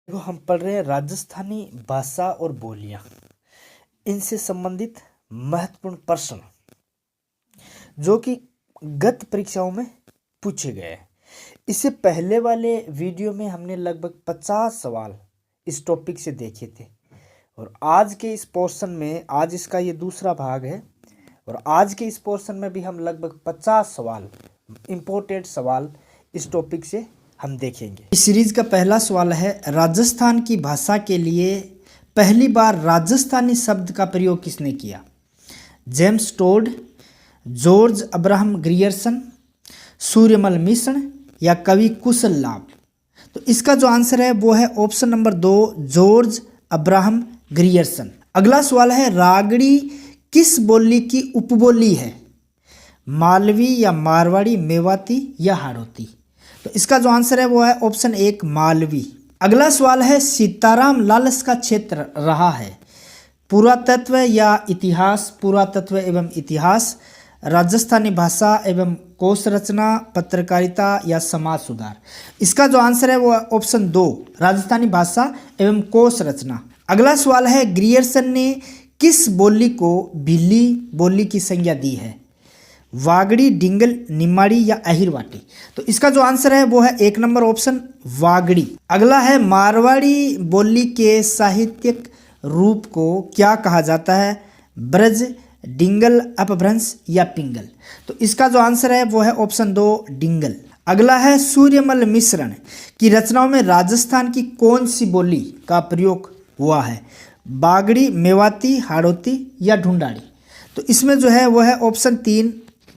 देखो, हम पढ़ रहे हैं राजस्थानी भाषा और बोलियां, इनसे संबंधित महत्वपूर्ण प्रश्न जो कि गत परीक्षाओं में पूछे गए हैं। इससे पहले वाले वीडियो में हमने लगभग 50 सवाल इस टॉपिक से देखे थे और आज के इस पोर्शन में, आज इसका ये दूसरा भाग है और आज के इस पोर्शन में भी हम लगभग 50 सवाल, इम्पोर्टेंट सवाल इस टॉपिक से हम देखेंगे। इस सीरीज का पहला सवाल है, राजस्थान की भाषा के लिए पहली बार राजस्थानी शब्द का प्रयोग किसने किया? James Tod, George Abraham Grierson, Suryamal Mishra या कवि कुशल लाभ? तो इसका जो आंसर है वो है option number 2, George Abraham Grierson. अगला सवाल है, रागड़ी किस बोली की उपबोली है? मालवी या मारवाड़ी, मेवाती या हाड़ौती? तो इसका जो आंसर है वो है ऑप्शन 1, मालवी। अगला सवाल है, सीताराम लालस का क्षेत्र रहा है? पुरातत्व या इतिहास? पुरातत्व एवं इतिहास, राजस्थानी भाषा एवं कोश रचना, पत्रकारिता या समाज सुधार? इसका जो आंसर है वो है ऑप्शन 2, राजस्थानी भाषा एवं कोश रचना। अगला सवाल है, ग्रियर्सन ने किस बोली को भिल्ली बोली की संज्ञा दी है? वागड़ी, डिंगल, निमाड़ी या अहिरवाटी? तो इसका जो आंसर है वो है 1 नंबर ऑप्शन, वागड़ी। अगला है, मारवाड़ी बोली के साहित्यिक रूप को क्या कहा जाता है? ब्रज, डिंगल, अपभ्रंश या पिंगल? तो इसका जो आंसर है वो है ऑप्शन 2, डिंगल। अगला है, सूर्यमल मिश्रण की रचनाओं में राजस्थान की कौन सी बोली का प्रयोग हुआ है? बागड़ी, मेवाती, हाड़ौती या ढूंढाड़ी? तो इसमें जो है वो है ऑप्शन 3,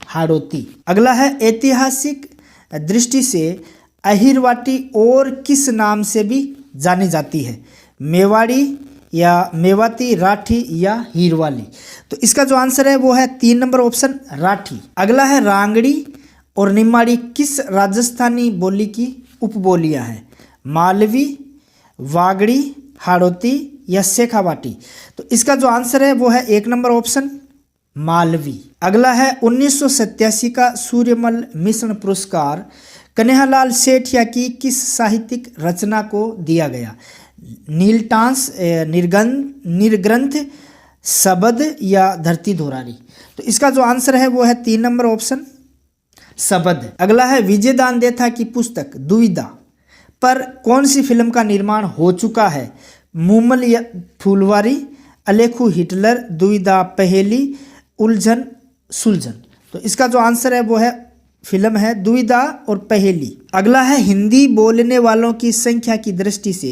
हाड़ौती। अगला है, ऐतिहासिक दृष्टि से अहिरवाटी और किस नाम से भी जानी जाती है? मेवाड़ी या मेवाती, राठी या हीरवाली? तो इसका जो आंसर है वो है 3 नंबर ऑप्शन, राठी। अगला है, रांगड़ी और निमाड़ी किस राजस्थानी बोली की उपबोलियां हैं? मालवी, वागड़ी, हाड़ौती या शेखावाटी? तो इसका जो आंसर है वो है 1 नंबर ऑप्शन, मालवी। अगला है, 1987 का सूर्यमल मिश्रण पुरस्कार कन्हैयालाल सेठिया की किस साहित्यिक रचना को दिया गया? नीलटांस, निर्ग्रंथ, शबद या धरती धोरारी? तो इसका जो आंसर है वो है 3 नंबर ऑप्शन, शबद। अगला है, विजय दान देथा की पुस्तक दुविधा पर कौन सी फिल्म का निर्माण हो चुका है? मूमल या फुलवारी, अलेखू हिटलर, दुविधा पहेली, उलझन सुलझन? तो इसका जो आंसर है वो है फिल्म है दुविधा और पहेली। अगला है, हिंदी बोलने वालों की संख्या की दृष्टि से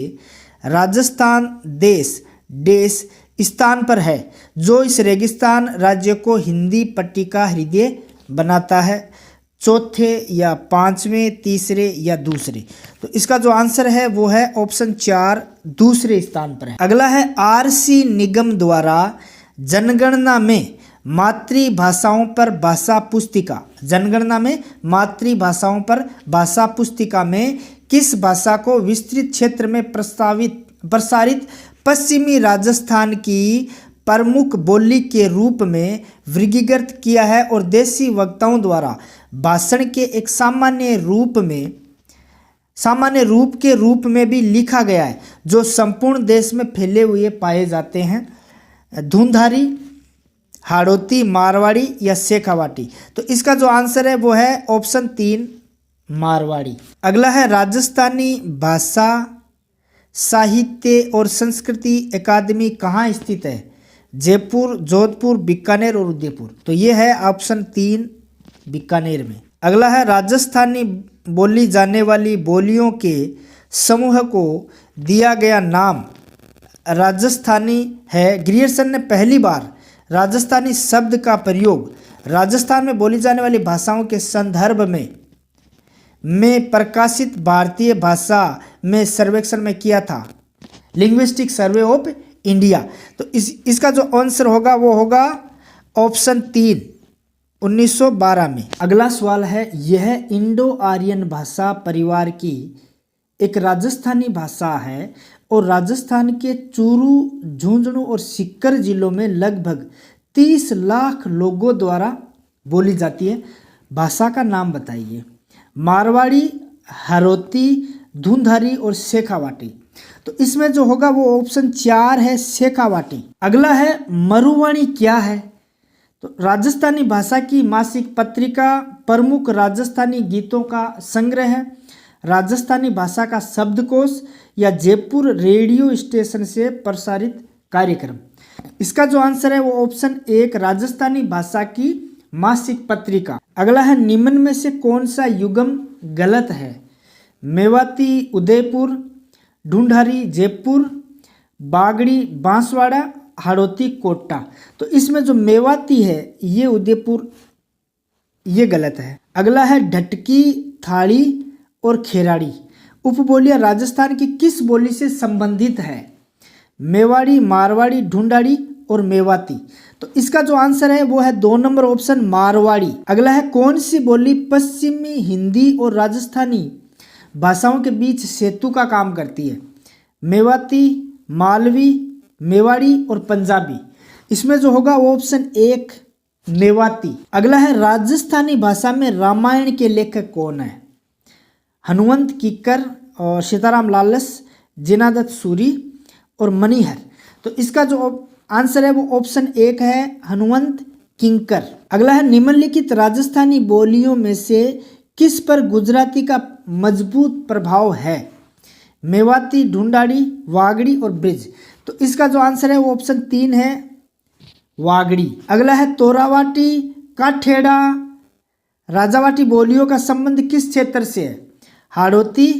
राजस्थान देश स्थान पर है जो इस रेगिस्तान राज्य को हिंदी पट्टी का हृदय बनाता है? चौथे या 5वें, तीसरे या दूसरे? तो इसका जो आंसर है वो है ऑप्शन 4, दूसरे स्थान पर है। अगला है, RC निगम द्वारा जनगणना में मातृभाषाओं पर भाषा पुस्तिका, जनगणना में मातृभाषाओं पर भाषा पुस्तिका में किस भाषा को विस्तृत क्षेत्र में प्रसारित पश्चिमी राजस्थान की प्रमुख बोली के रूप में वर्गीकृत किया है और देशी वक्ताओं द्वारा भाषण के एक सामान्य रूप के रूप में भी लिखा गया है जो संपूर्ण देश में फैले हुए पाए जाते हैं? धुंधारी, हाड़ौती, मारवाड़ी या शेखावाटी? तो इसका जो आंसर है वो है ऑप्शन 3, मारवाड़ी। अगला है, राजस्थानी भाषा साहित्य और संस्कृति अकादमी कहाँ स्थित है? जयपुर, जोधपुर, बीकानेर और उदयपुर? तो ये है ऑप्शन 3, बीकानेर में। अगला है, राजस्थानी बोली जाने वाली बोलियों के समूह को दिया गया नाम राजस्थानी है। ग्रियर्सन ने पहली बार राजस्थानी शब्द का प्रयोग राजस्थान में बोली जाने वाली भाषाओं के संदर्भ में प्रकाशित भारतीय भाषा में सर्वेक्षण में किया था, लिंग्विस्टिक सर्वे ऑफ इंडिया। तो इसका जो आंसर होगा वो होगा ऑप्शन 3, 1912 में। अगला सवाल है, यह इंडो आर्यन भाषा परिवार की एक राजस्थानी भाषा है और राजस्थान के चूरू, झुंझुनू और सीकर जिलों में लगभग 30 लाख लोगों द्वारा बोली जाती है। भाषा का नाम बताइए। मारवाड़ी, हाड़ौती, धुंधारी और शेखावाटी। तो इसमें जो होगा वो ऑप्शन 4 है शेखावाटी। अगला है मरुवाणी क्या है? तो राजस्थानी भाषा की मासिक पत्रिका, प्रमुख राजस्थानी गीतों का संग्रह है, राजस्थानी भाषा का शब्दकोश या जयपुर रेडियो स्टेशन से प्रसारित कार्यक्रम। इसका जो आंसर है वो ऑप्शन 1 राजस्थानी भाषा की मासिक पत्रिका। अगला है निम्न में से कौन सा युग्म गलत है? मेवाती उदयपुर, ढूंढारी जयपुर, बागड़ी बांसवाड़ा, हाड़ौती कोटा। तो इसमें जो मेवाती है ये उदयपुर, ये गलत है। अगला है ढटकी, थाड़ी और खेराड़ी उपबोलियां राजस्थान की किस बोली से संबंधित है? मेवाड़ी, मारवाड़ी, ढूंढाड़ी और मेवाती। तो इसका जो आंसर है वो है 2 नंबर ऑप्शन मारवाड़ी। अगला है कौन सी बोली पश्चिमी हिंदी और राजस्थानी भाषाओं के बीच सेतु का काम करती है? मेवाती, मालवी, मेवाड़ी और पंजाबी। इसमें जो होगा वो ऑप्शन 1 मेवाती। अगला है राजस्थानी भाषा में रामायण के लेखक कौन है? हनुमंत कीकर और सीताराम लालस, जिनादत्त सूरी और मणिहर। तो इसका जो आंसर है वो ऑप्शन 1 है हनुमंत किंकर। अगला है निम्नलिखित राजस्थानी बोलियों में से किस पर गुजराती का मजबूत प्रभाव है? मेवाती, ढूंढाड़ी, वागड़ी और ब्रिज। तो इसका जो आंसर है वो ऑप्शन 3 है वागड़ी। अगला है तोरावाटी, काठेड़ा, राजावाटी बोलियों का संबंध किस क्षेत्र से है? हाड़ौती,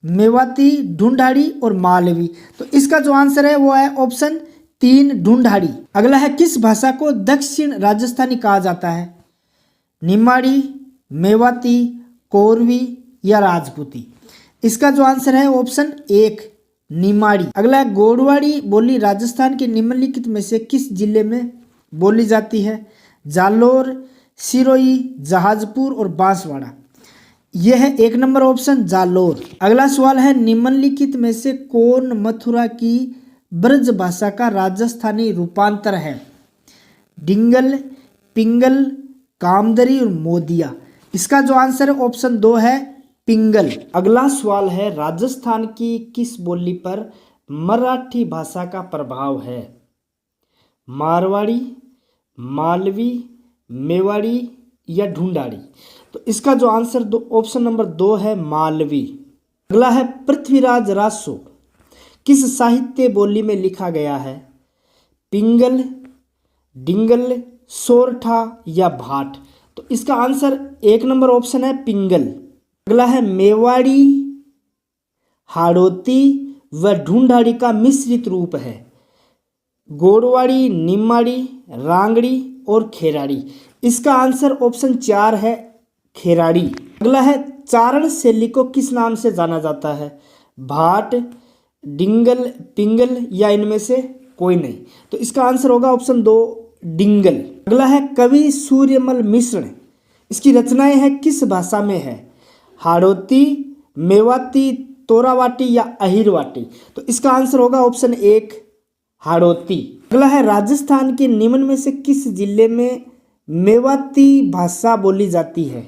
मेवाती, ढूंढाड़ी और मालवी। तो इसका जो आंसर है वो है ऑप्शन 3 ढूंढाड़ी। अगला है किस भाषा को दक्षिण राजस्थानी कहा जाता है? निमाड़ी, मेवाती, कोरवी या राजपूती। इसका जो आंसर है ऑप्शन 1 निमाड़ी। अगला है गोड़वाड़ी बोली राजस्थान के निम्नलिखित में से किस जिले में बोली जाती है? जालोर, सिरोही, जहाजपुर और बांसवाड़ा। यह है 1 नंबर ऑप्शन जालोर। अगला सवाल है निम्नलिखित में से कौन मथुरा की ब्रज भाषा का राजस्थानी रूपांतर है? डिंगल, पिंगल, कामदरी और मोदिया। इसका जो आंसर है ऑप्शन 2 है पिंगल। अगला सवाल है राजस्थान की किस बोली पर मराठी भाषा का प्रभाव है? मारवाड़ी, मालवी, मेवाड़ी या ढूंढाड़ी। तो इसका जो आंसर ऑप्शन नंबर 2 है मालवी। अगला है पृथ्वीराज रासो किस साहित्य बोली में लिखा गया है? पिंगल, डिंगल, सोरठा या भाट। तो इसका आंसर 1 नंबर ऑप्शन है पिंगल। अगला है मेवाड़ी, हाड़ौती व ढूंढाड़ी का मिश्रित रूप है? गोड़वाड़ी, निमाड़ी, रांगड़ी और खेराड़ी। इसका आंसर ऑप्शन 4 है खेराड़ी। अगला है चारण शैली को किस नाम से जाना जाता है? भाट, डिंगल, पिंगल या इनमें से कोई नहीं। तो इसका आंसर होगा ऑप्शन 2 डिंगल। अगला है कवि सूर्यमल मिश्र, इसकी रचनाएं हैं किस भाषा में है? हाड़ौती, मेवाती, तोरावाटी या अहिरवाटी। तो इसका आंसर होगा ऑप्शन 1 हाड़ौती। अगला है राजस्थान के निम्न में से किस जिले में मेवाती भाषा बोली जाती है?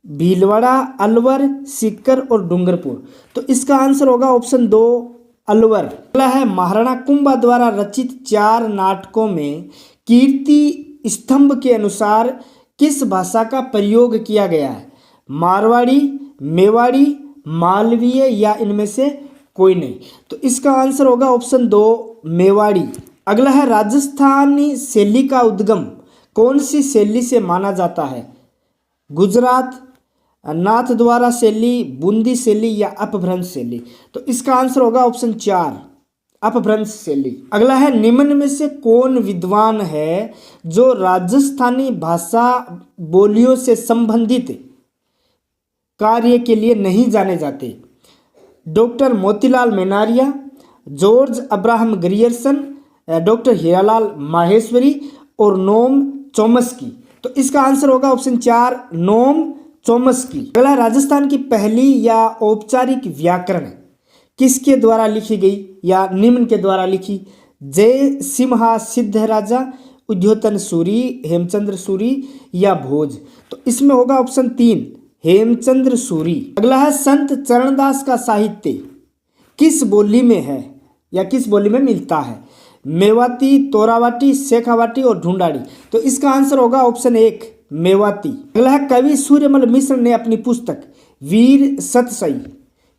भीलवाड़ा, अलवर, सीकर और डूंगरपुर। तो इसका आंसर होगा ऑप्शन 2 अलवर। अगला है महाराणा कुंभा द्वारा रचित 4 नाटकों में कीर्ति स्तंभ के अनुसार किस भाषा का प्रयोग किया गया है? मारवाड़ी, मेवाड़ी, मालवीय या इनमें से कोई नहीं। तो इसका आंसर होगा ऑप्शन 2 मेवाड़ी। अगला है राजस्थानी शैली का उद्गम कौन सी शैली से माना जाता है? गुजरात, नाथ द्वारा शैली, बूंदी शैली या अपभ्रंश शैली। तो इसका आंसर होगा ऑप्शन 4 अपभ्रंश शैली। अगला है निम्न में से कौन विद्वान है जो राजस्थानी भाषा बोलियों से संबंधित कार्य के लिए नहीं जाने जाते? Doctor Motilal Menaria, George Abraham Grierson, doctor Hiralal Maheshwari और नोम चोम्स्की। तो इसका आंसर होगा ऑप्शन 4 नोम चोम्स्की। अगला राजस्थान की पहली या औपचारिक व्याकरण किसके द्वारा लिखी गई या निम्न के द्वारा लिखी? जय सिम्हा सिद्धराजा, उद्योतन सूरी, हेमचंद्र सूरी या भोज। तो इसमें होगा ऑप्शन 3 हेमचंद्र सूरी। अगला है संत चरणदास का साहित्य किस बोली में है या किस बोली में मिलता है? मेवाती, तोरावाटी, शेखावाटी और ढूंढाड़ी। तो इसका आंसर होगा ऑप्शन 1 मेवाती। अगला है कवि सूर्यमल मिश्र ने अपनी पुस्तक वीर सतसई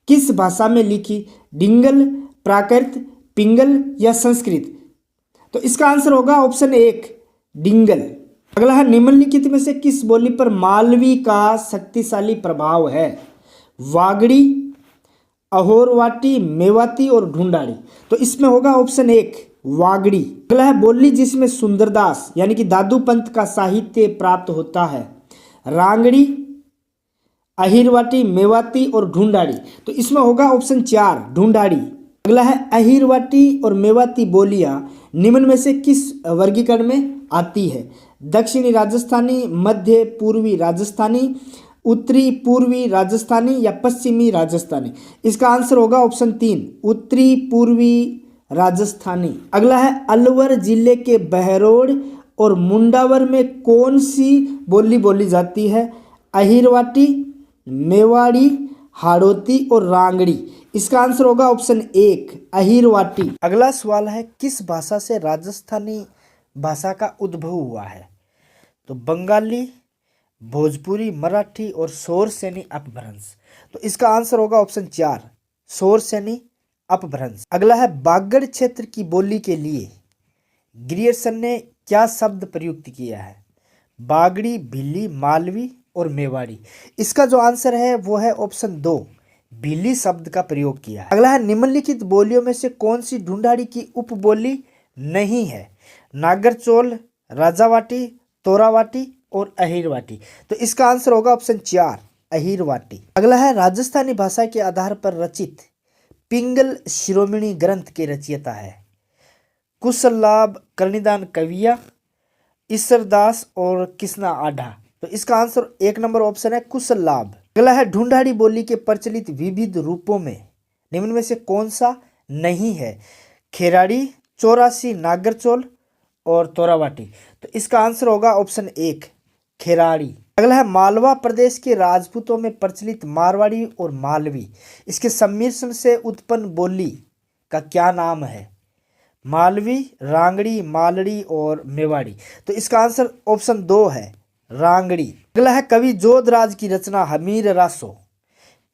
किस भाषा में लिखी? डिंगल, प्राकृत, पिंगल या संस्कृत? तो इसका आंसर होगा ऑप्शन 1 डिंगल। अगला है निम्नलिखित में से किस बोली पर मालवी का शक्तिशाली प्रभाव है? वागड़ी, अहोरवाटी, मेवाती और ढूंढाड़ी। तो इसमें होगा ऑप्शन 1 वागड़ी। अगला है बोली जिसमें सुंदरदास यानी कि दादू पंत का साहित्य प्राप्त होता है? रांगड़ी, अहिरवाटी, मेवाती और ढूंढाड़ी। तो इसमें होगा ऑप्शन 4 ढूंढाड़ी। अगला है अहिरवाटी और मेवाती बोलियां निम्न में से किस वर्गीकरण में आती है? दक्षिणी राजस्थानी, मध्य पूर्वी राजस्थानी, उत्तरी पूर्वी राजस्थानी या पश्चिमी राजस्थानी? इसका आंसर होगा ऑप्शन 3 उत्तरी पूर्वी राजस्थानी। अगला है अलवर जिले के बहरोड और मुंडावर में कौन सी बोली बोली जाती है? अहिरवाटी, मेवाड़ी, हाड़ौती और रांगड़ी। इसका आंसर होगा ऑप्शन 1 अहिरवाटी। अगला सवाल है किस भाषा से राजस्थानी भाषा का उद्भव हुआ है? तो बंगाली, भोजपुरी, मराठी और शौरसेनी अपभ्रंश। तो इसका आंसर होगा ऑप्शन 4 शौरसेनी अपभ्रंश। अगला है बागड़ क्षेत्र की बोली के लिए ग्रियर्सन ने क्या शब्द प्रयुक्त किया है? बागड़ी, भिल्ली, मालवी और मेवाड़ी। इसका जो आंसर है वो है ऑप्शन 2 भिल्ली शब्द का प्रयोग किया है। अगला है निम्नलिखित बोलियों में से कौन सी ढूंढाड़ी की उपबोली नहीं है? नागरचोल, राजावाटी, तोरावाटी और अहिरवाटी। तो इसका आंसर होगा ऑप्शन 4 अहिरवाटी। अगला है राजस्थानी भाषा के आधार पर रचित पिंगल शिरोमणि ग्रंथ के रचयिता है? कुशललाभ, करणिदान कविया, ईश्वरदास और कृष्णा आढ़ा। तो इसका आंसर 1 नंबर ऑप्शन है कुशललाभ। अगला है ढूंढाड़ी बोली के प्रचलित विविध रूपों में निम्न में से कौन सा नहीं है? खेराड़ी, चौरासी, नागरचोल और तोरावाटी। तो इसका आंसर होगा ऑप्शन 1 खेराड़ी। अगला है मालवा प्रदेश के राजपूतों में प्रचलित मारवाड़ी और मालवी इसके सम्मिश्रण से उत्पन्न बोली का क्या नाम है? मालवी, रांगड़ी, मालड़ी और मेवाड़ी। तो इसका आंसर ऑप्शन 2 है रांगड़ी। अगला है कवि जोधराज की रचना हमीर रासो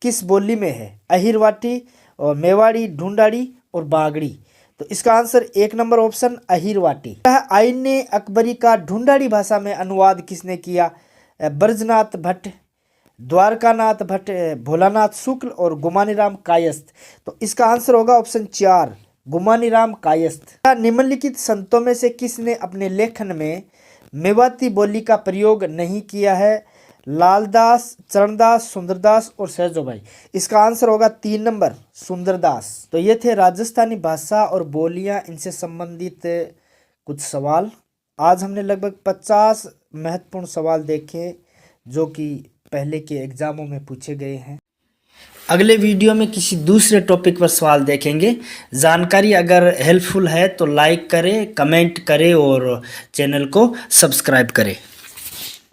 किस बोली में है? अहिरवाटी और मेवाड़ी, ढूंढाड़ी और बागड़ी। तो इसका आंसर 1 नंबर ऑप्शन अहिरवाटी। आईन अकबरी का ढूंढाड़ी भाषा में अनुवाद किसने किया? ब्रजनाथ भट्ट, द्वारकानाथ भट्ट, भोलानाथ शुक्ल और गुमानीराम कायस्थ। तो इसका आंसर होगा ऑप्शन 4 गुमानीराम कायस्थ। निम्नलिखित संतों में से किसने अपने लेखन में मेवाती बोली का प्रयोग नहीं किया है? लालदास, चरणदास, सुंदरदास और सहजोबाई। इसका आंसर होगा 3 नंबर सुंदरदास। तो ये थे राजस्थानी भाषा और बोलियां इनसे संबंधित कुछ सवाल। आज हमने लगभग 50 महत्वपूर्ण सवाल देखे जो कि पहले के एग्जामों में पूछे गए हैं। अगले वीडियो में किसी दूसरे टॉपिक पर सवाल देखेंगे। जानकारी अगर हेल्पफुल है तो लाइक करें, कमेंट करें और चैनल को सब्सक्राइब करें।